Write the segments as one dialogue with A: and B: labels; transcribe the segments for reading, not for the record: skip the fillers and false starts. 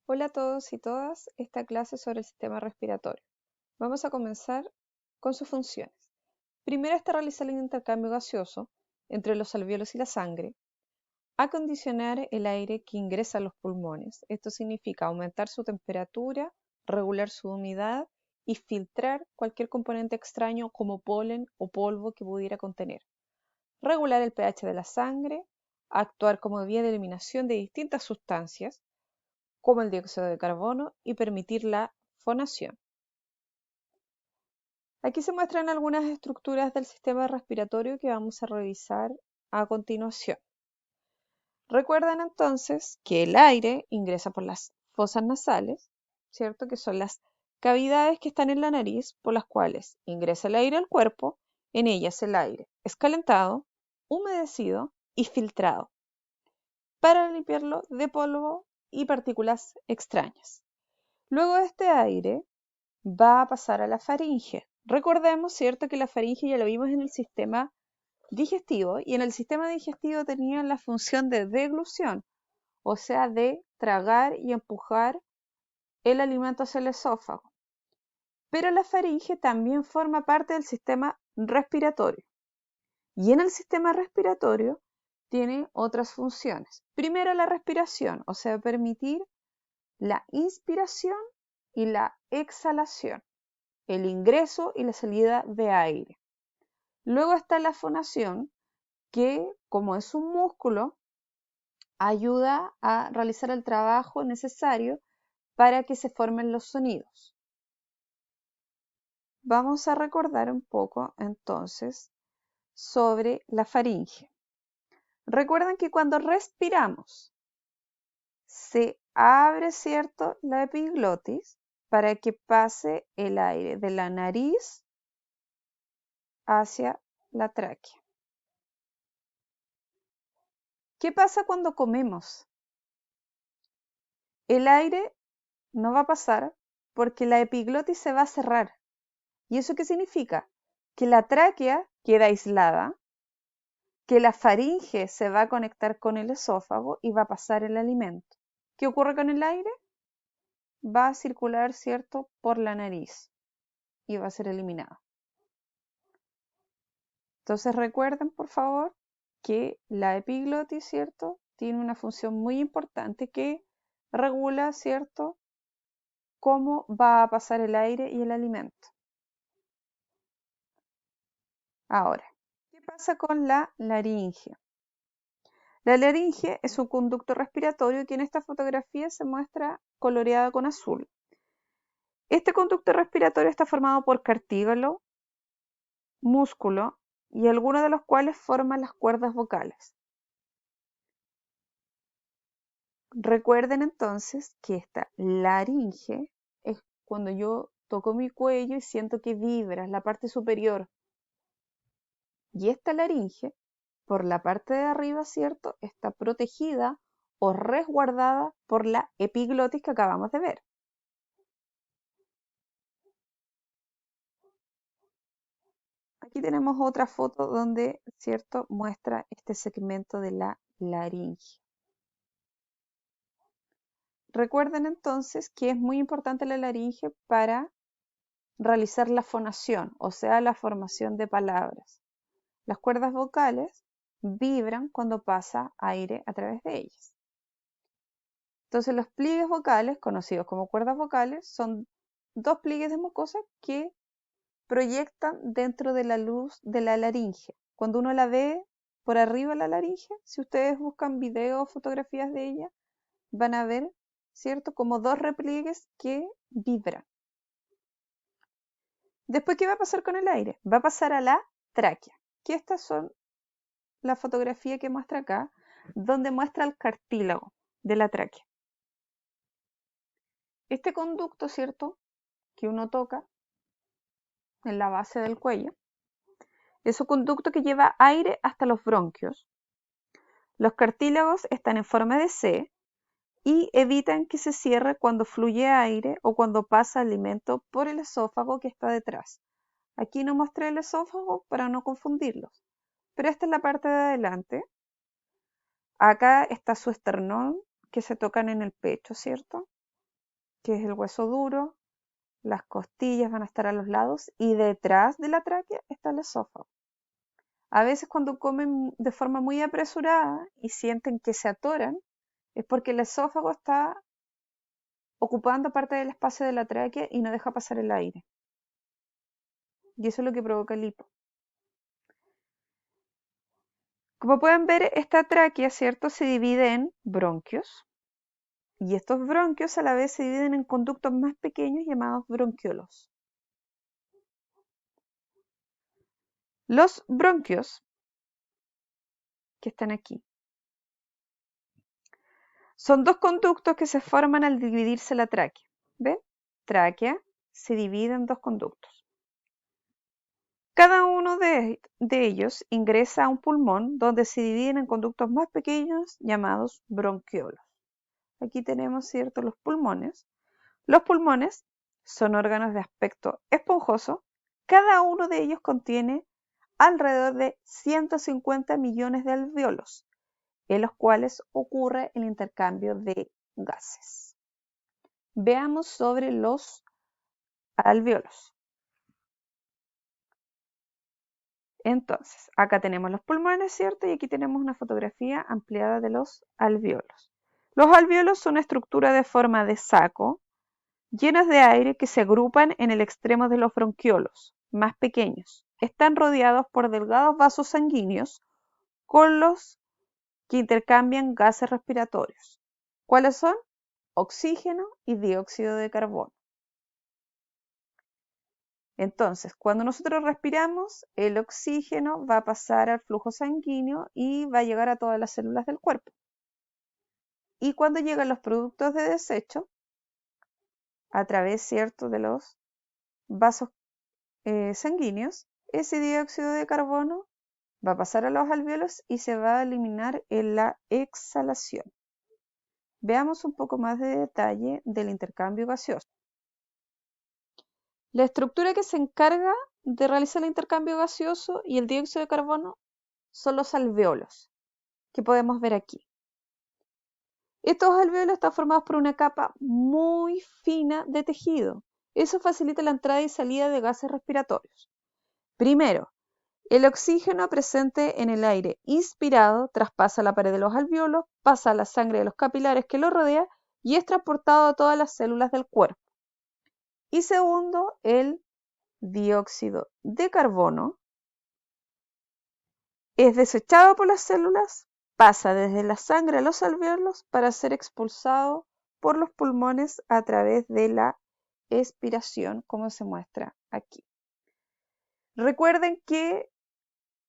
A: Hola a todos y todas, esta clase es sobre el sistema respiratorio. Vamos a comenzar con sus funciones. Primero está realizar el intercambio gaseoso entre los alvéolos y la sangre, acondicionar el aire que ingresa a los pulmones. Esto significa aumentar su temperatura, regular su humedad y filtrar cualquier componente extraño como polen o polvo que pudiera contener. Regular el pH de la sangre, actuar como vía de eliminación de distintas sustancias, como el dióxido de carbono, y permitir la fonación. Aquí se muestran algunas estructuras del sistema respiratorio que vamos a revisar a continuación. Recuerden entonces que el aire ingresa por las fosas nasales, ¿cierto? Que son las cavidades que están en la nariz por las cuales ingresa el aire al cuerpo. En ellas el aire es calentado, humedecido y filtrado para limpiarlo de polvo y partículas extrañas. Luego de este aire va a pasar a la faringe. Recordemos, ¿cierto?, que la faringe ya lo vimos en el sistema digestivo, y en el sistema digestivo tenía la función de deglución, o sea, de tragar y empujar el alimento hacia el esófago. Pero la faringe también forma parte del sistema respiratorio. Y en el sistema respiratorio tiene otras funciones. Primero, la respiración, o sea, permitir la inspiración y la exhalación, el ingreso y la salida de aire. Luego está la fonación, que como es un músculo, ayuda a realizar el trabajo necesario para que se formen los sonidos. Vamos a recordar un poco entonces sobre la faringe. Recuerden que cuando respiramos se abre, ¿cierto?, la epiglotis para que pase el aire de la nariz hacia la tráquea. ¿Qué pasa cuando comemos? El aire no va a pasar porque la epiglotis se va a cerrar. ¿Y eso qué significa? Que la tráquea queda aislada, que la faringe se va a conectar con el esófago y va a pasar el alimento. ¿Qué ocurre con el aire? Va a circular, ¿cierto?, por la nariz y va a ser eliminado. Entonces recuerden, por favor, que la epiglotis, ¿cierto?, tiene una función muy importante que regula, ¿cierto?, cómo va a pasar el aire y el alimento. Ahora, ¿qué pasa con la laringe? La laringe es un conducto respiratorio que en esta fotografía se muestra coloreada con azul. Este conducto respiratorio está formado por cartílago, músculo y algunos de los cuales forman las cuerdas vocales. Recuerden entonces que esta laringe es cuando yo toco mi cuello y siento que vibra, es la parte superior. Y esta laringe, por la parte de arriba, ¿cierto?, está protegida o resguardada por la epiglotis que acabamos de ver. Aquí tenemos otra foto donde, ¿cierto?, muestra este segmento de la laringe. Recuerden entonces que es muy importante la laringe para realizar la fonación, o sea, la formación de palabras. Las cuerdas vocales vibran cuando pasa aire a través de ellas. Entonces, los pliegues vocales, conocidos como cuerdas vocales, son dos pliegues de mucosa que proyectan dentro de la luz de la laringe. Cuando uno la ve por arriba de la laringe, si ustedes buscan videos o fotografías de ella, van a ver, ¿cierto?, como dos repliegues que vibran. Después, ¿qué va a pasar con el aire? Va a pasar a la tráquea, que estas son la fotografía que muestra acá, donde muestra el cartílago de la tráquea. Este conducto, ¿cierto?, que uno toca en la base del cuello, es un conducto que lleva aire hasta los bronquios. Los cartílagos están en forma de C y evitan que se cierre cuando fluye aire o cuando pasa alimento por el esófago que está detrás. Aquí no mostré el esófago para no confundirlos, pero esta es la parte de adelante. Acá está su esternón, que se tocan en el pecho, ¿cierto? que es el hueso duro, las costillas van a estar a los lados y detrás de la tráquea está el esófago. A veces cuando comen de forma muy apresurada y sienten que se atoran, es porque el esófago está ocupando parte del espacio de la tráquea y no deja pasar el aire. Y eso es lo que provoca el hipo. Como pueden ver, esta tráquea, ¿cierto?, se divide en bronquios. Y estos bronquios a la vez se dividen en conductos más pequeños llamados bronquiolos. Los bronquios, que están aquí, son dos conductos que se forman al dividirse la tráquea. ¿Ven? Tráquea se divide en dos conductos. Cada uno de ellos ingresa a un pulmón donde se dividen en conductos más pequeños llamados bronquiolos. Aquí tenemos, ¿cierto?, los pulmones. Los pulmones son órganos de aspecto esponjoso. Cada uno de ellos contiene alrededor de 150 millones de alvéolos, en los cuales ocurre el intercambio de gases. Veamos sobre los alvéolos. Entonces, acá tenemos los pulmones, ¿cierto? Y aquí tenemos una fotografía ampliada de los alvéolos. Los alvéolos son una estructura de forma de saco, llenas de aire que se agrupan en el extremo de los bronquiolos, más pequeños. Están rodeados por delgados vasos sanguíneos con los que intercambian gases respiratorios. ¿Cuáles son? Oxígeno y dióxido de carbono. Entonces, cuando nosotros respiramos, el oxígeno va a pasar al flujo sanguíneo y va a llegar a todas las células del cuerpo. Y cuando llegan los productos de desecho, a través, ¿cierto?, de los vasos sanguíneos, ese dióxido de carbono va a pasar a los alvéolos y se va a eliminar en la exhalación. Veamos un poco más de detalle del intercambio gaseoso. La estructura que se encarga de realizar el intercambio gaseoso y el dióxido de carbono son los alvéolos, que podemos ver aquí. Estos alvéolos están formados por una capa muy fina de tejido. Eso facilita la entrada y salida de gases respiratorios. Primero, el oxígeno presente en el aire inspirado traspasa la pared de los alvéolos, pasa a la sangre de los capilares que lo rodea y es transportado a todas las células del cuerpo. Y segundo, el dióxido de carbono es desechado por las células, pasa desde la sangre a los alvéolos para ser expulsado por los pulmones a través de la expiración, como se muestra aquí. Recuerden que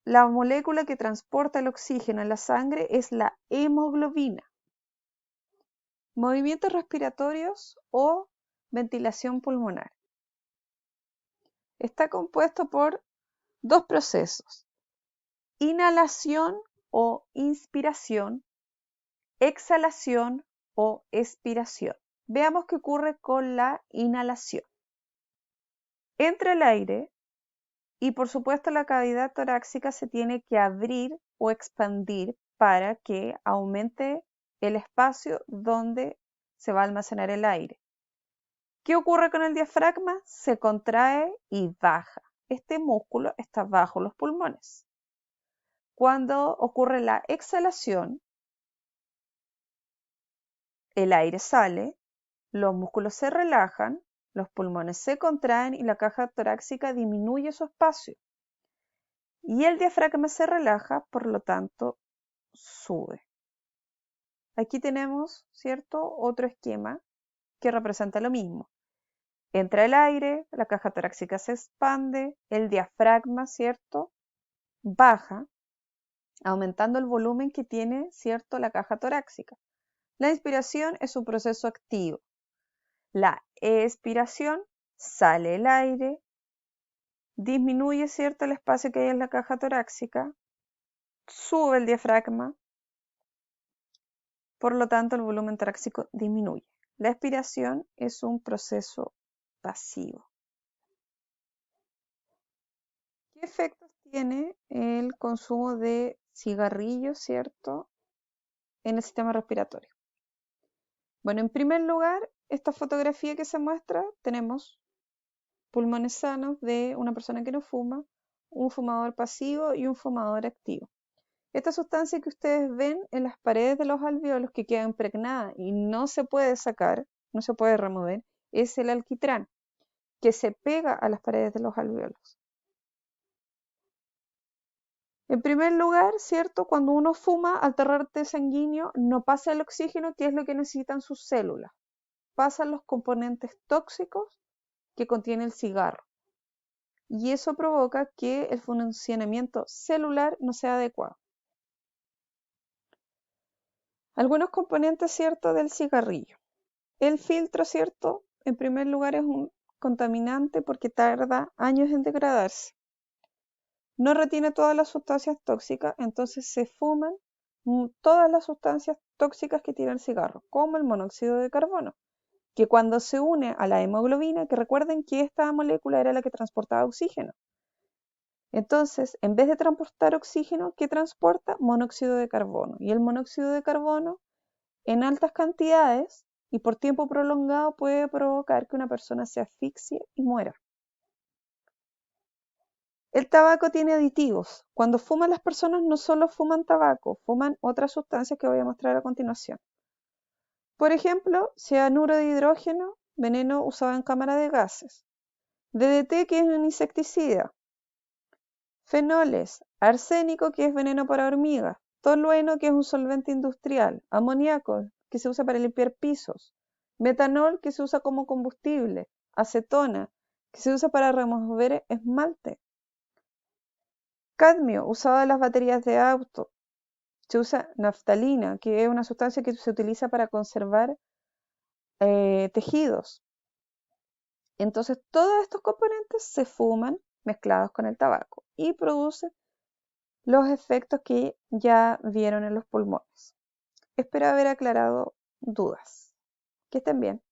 A: la molécula que transporta el oxígeno en la sangre es la hemoglobina. Movimientos respiratorios o ventilación pulmonar. Está compuesto por dos procesos: inhalación o inspiración, exhalación o expiración. Veamos qué ocurre con la inhalación. Entra el aire y por supuesto la cavidad torácica se tiene que abrir o expandir para que aumente el espacio donde se va a almacenar el aire. ¿Qué ocurre con el diafragma? Se contrae y baja. Este músculo está bajo los pulmones. Cuando ocurre la exhalación, el aire sale, los músculos se relajan, los pulmones se contraen y la caja torácica disminuye su espacio. Y el diafragma se relaja, por lo tanto, sube. Aquí tenemos, ¿cierto?, otro esquema que representa lo mismo. Entra el aire, la caja torácica se expande, el diafragma, ¿cierto?, baja, aumentando el volumen que tiene, ¿cierto?, la caja torácica. La inspiración es un proceso activo. La expiración, sale el aire, disminuye, ¿cierto?, el espacio que hay en la caja torácica, sube el diafragma, por lo tanto el volumen torácico disminuye. La expiración es un proceso pasivo. ¿Qué efectos tiene el consumo de cigarrillos, ¿cierto?, en el sistema respiratorio? Bueno, en primer lugar, esta fotografía que se muestra, tenemos pulmones sanos de una persona que no fuma, un fumador pasivo y un fumador activo. Esta sustancia que ustedes ven en las paredes de los alvéolos que queda impregnada y no se puede sacar, no se puede remover, es el alquitrán, que se pega a las paredes de los alvéolos. En primer lugar, ¿cierto? Cuando uno fuma, al torrente sanguíneo no pasa el oxígeno, que es lo que necesitan sus células. Pasan los componentes tóxicos que contiene el cigarro. Y eso provoca que el funcionamiento celular no sea adecuado. Algunos componentes, ¿cierto?, del cigarrillo. El filtro, ¿cierto?, en primer lugar es un contaminante porque tarda años en degradarse. No retiene todas las sustancias tóxicas, entonces se fuman todas las sustancias tóxicas que tiene el cigarro, como el monóxido de carbono, que cuando se une a la hemoglobina, que recuerden que esta molécula era la que transportaba oxígeno. Entonces, en vez de transportar oxígeno, ¿qué transporta? Monóxido de carbono. Y el monóxido de carbono, en altas cantidades y por tiempo prolongado, puede provocar que una persona se asfixie y muera. El tabaco tiene aditivos. Cuando fuman las personas no solo fuman tabaco, fuman otras sustancias que voy a mostrar a continuación. Por ejemplo, cianuro de hidrógeno, veneno usado en cámara de gases. DDT, que es un insecticida. Fenoles, arsénico, que es veneno para hormigas. Tolueno, que es un solvente industrial. Amoníaco, que se usa para limpiar pisos. Metanol, que se usa como combustible. Acetona, que se usa para remover esmalte. Cadmio, usado en las baterías de auto. Se usa naftalina, que es una sustancia que se utiliza para conservar tejidos. Entonces, todos estos componentes se fuman mezclados con el tabaco y producen los efectos que ya vieron en los pulmones. Espero haber aclarado dudas. Que estén bien.